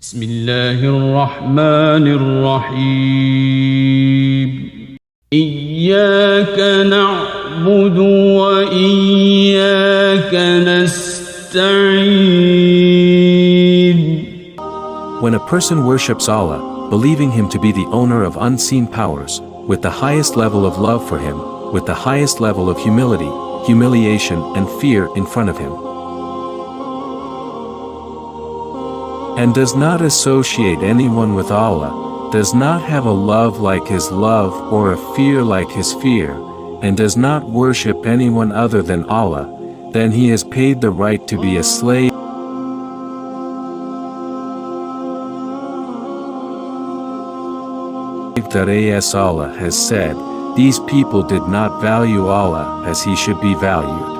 بسم الله الرحمن الرحيم إياك نعبد وإياك نستعين. When a person worships Allah, believing Him to be the owner of unseen powers, with the highest level of love for Him, with the highest level of humility, humiliation and fear in front of Him, and does not associate anyone with Allah, does not have a love like His love or a fear like His fear, and does not worship anyone other than Allah, then he has paid the right to be a slave that as Allah has said, these people did not value Allah as He should be valued.